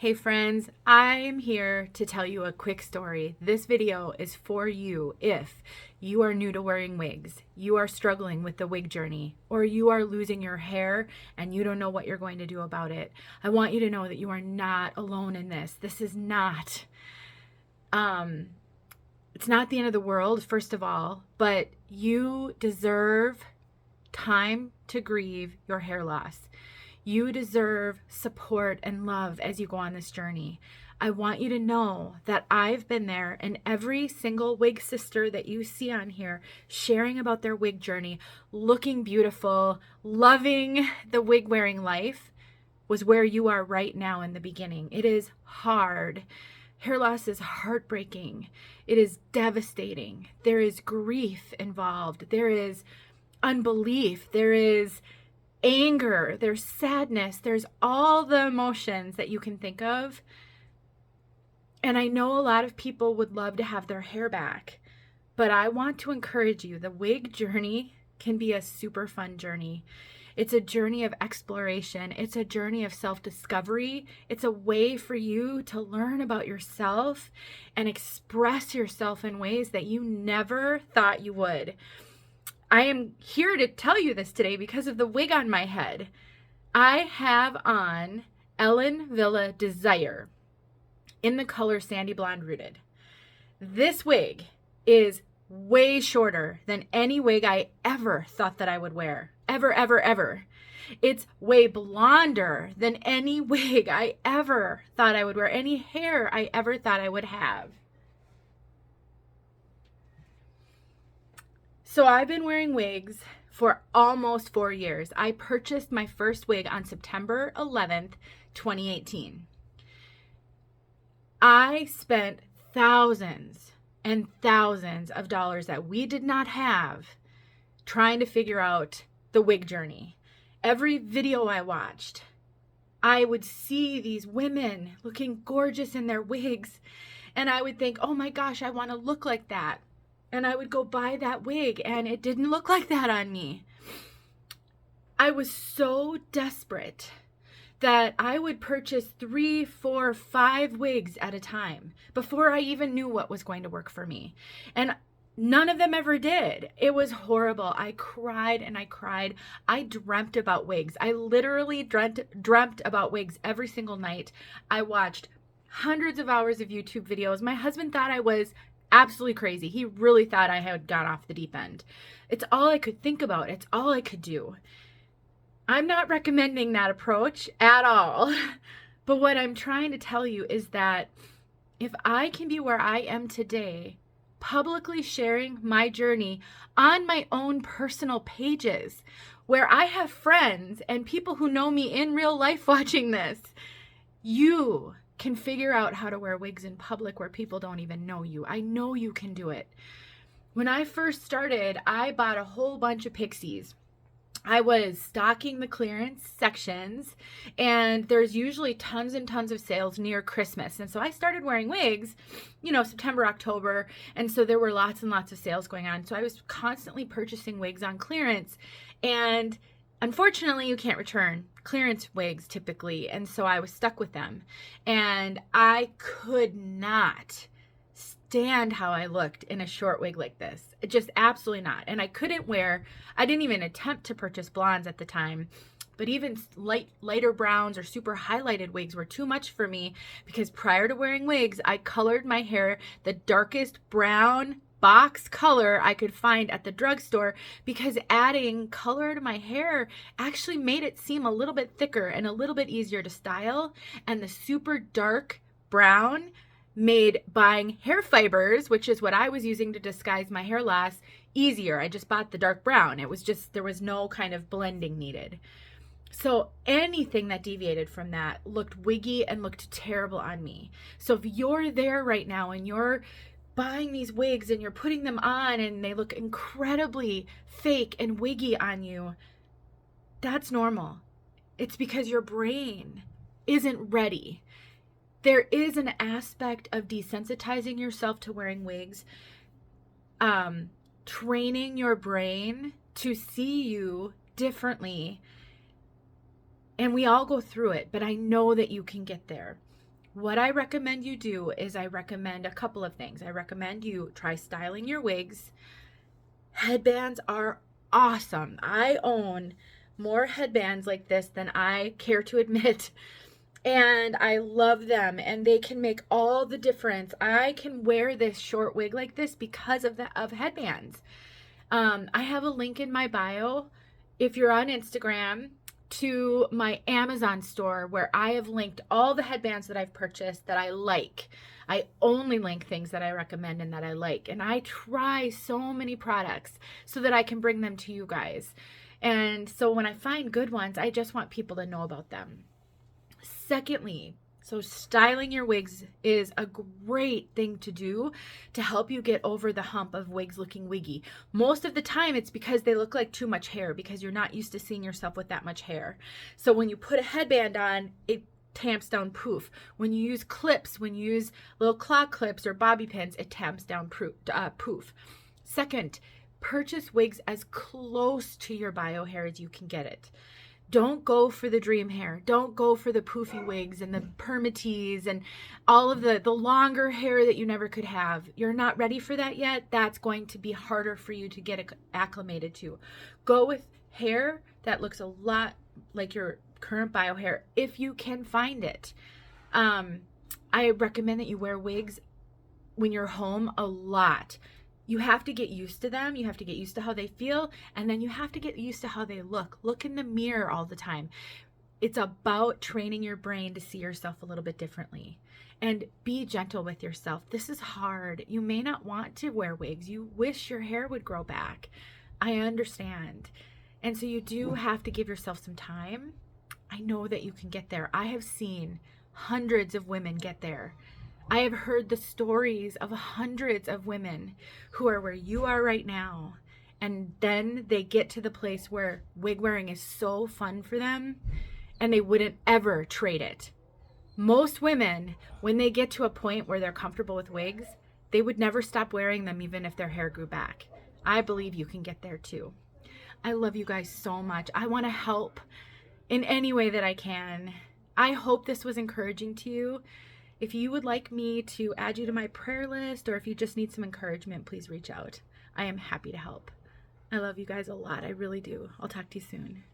Hey friends, I'm here to tell you a quick story. This video is for you if you are new to wearing wigs, you are struggling with the wig journey, or you are losing your hair and you don't know what you're going to do about it. I want you to know that you are not alone in this. This is not, it's not the end of the world, first of all, but you deserve time to grieve your hair loss. You deserve support and love as you go on this journey. I want you to know that I've been there, and every single wig sister that you see on here sharing about their wig journey, looking beautiful, loving the wig wearing life, was where you are right now in the beginning. It is hard. Hair loss is heartbreaking. It is devastating. There is grief involved. There is unbelief. There is anger, there's sadness, there's all the emotions that you can think of. And I know a lot of people would love to have their hair back, but I want to encourage you, the wig journey can be a super fun journey. It's a journey of exploration. It's a journey of self-discovery. It's a way for you to learn about yourself and express yourself in ways that you never thought you would. I am here to tell you this today because of the wig on my head. I have on Ellen Villa Desire in the color Sandy Blonde Rooted. This wig is way shorter than any wig I ever thought that I would wear. Ever, ever, ever. It's way blonder than any wig I ever thought I would wear, any hair I ever thought I would have. So I've been wearing wigs for almost 4 years. I purchased my first wig on September 11th, 2018. I spent thousands and thousands of dollars that we did not have trying to figure out the wig journey. Every video I watched, I would see these women looking gorgeous in their wigs, and I would think, oh my gosh, I want to look like that. And I would go buy that wig, and it didn't look like that on me. I was so desperate that I would purchase 3, 4, 5 wigs at a time before I even knew what was going to work for me. And none of them ever did. It was horrible. I cried and I cried. I dreamt about wigs. I literally dreamt about wigs every single night. I watched hundreds of hours of YouTube videos. My husband thought I was absolutely crazy. He really thought I had gone off the deep end. It's all I could think about. It's all I could do. I'm not recommending that approach at all. But what I'm trying to tell you is that if I can be where I am today, publicly sharing my journey on my own personal pages, where I have friends and people who know me in real life watching this, you can figure out how to wear wigs in public where people don't even know you. I know you can do it. When I first started, I bought a whole bunch of pixies. I was stocking the clearance sections, and there's usually tons and tons of sales near Christmas. And so I started wearing wigs, September, October. And so there were lots and lots of sales going on. So I was constantly purchasing wigs on clearance. And unfortunately, you can't return clearance wigs typically, and so I was stuck with them. And I could not stand how I looked in a short wig like this. Just absolutely not. And I didn't even attempt to purchase blondes at the time, but even lighter browns or super highlighted wigs were too much for me, because prior to wearing wigs, I colored my hair the darkest brown box color I could find at the drugstore, because adding color to my hair actually made it seem a little bit thicker and a little bit easier to style. And the super dark brown made buying hair fibers, which is what I was using to disguise my hair loss, easier. I just bought the dark brown. There was no kind of blending needed. So anything that deviated from that looked wiggy and looked terrible on me. So if you're there right now and you're buying these wigs and you're putting them on and they look incredibly fake and wiggy on you, that's normal. It's because your brain isn't ready. There is an aspect of desensitizing yourself to wearing wigs, training your brain to see you differently. And we all go through it, but I know that you can get there. What I recommend you do is I recommend a couple of things. I recommend you try styling your wigs. Headbands are awesome. I own more headbands like this than I care to admit. And I love them, and they can make all the difference. I can wear this short wig like this because of headbands. I have a link in my bio, if you're on Instagram, to my Amazon store where I have linked all the headbands that I've purchased that I like. I only link things that I recommend and that I like. And I try so many products so that I can bring them to you guys. And so when I find good ones, I just want people to know about them. Secondly, so styling your wigs is a great thing to do to help you get over the hump of wigs looking wiggy. Most of the time it's because they look like too much hair, because you're not used to seeing yourself with that much hair. So when you put a headband on, it tamps down poof. When you use clips, when you use little claw clips or bobby pins, it tamps down poof. Second, purchase wigs as close to your bio hair as you can get it. Don't go for the dream hair. Don't go for the poofy wigs and the permatees and all of the longer hair that you never could have. You're not ready for that yet. That's going to be harder for you to get acclimated to. Go with hair that looks a lot like your current bio hair if you can find it. I recommend that you wear wigs when you're home a lot. You have to get used to them. You have to get used to how they feel. And then you have to get used to how they look. Look in the mirror all the time. It's about training your brain to see yourself a little bit differently. And be gentle with yourself. This is hard. You may not want to wear wigs. You wish your hair would grow back. I understand. And so you do have to give yourself some time. I know that you can get there. I have seen hundreds of women get there. I have heard the stories of hundreds of women who are where you are right now, and then they get to the place where wig wearing is so fun for them and they wouldn't ever trade it. Most women, when they get to a point where they're comfortable with wigs, they would never stop wearing them even if their hair grew back. I believe you can get there too. I love you guys so much. I want to help in any way that I can. I hope this was encouraging to you. If you would like me to add you to my prayer list, or if you just need some encouragement, please reach out. I am happy to help. I love you guys a lot. I really do. I'll talk to you soon.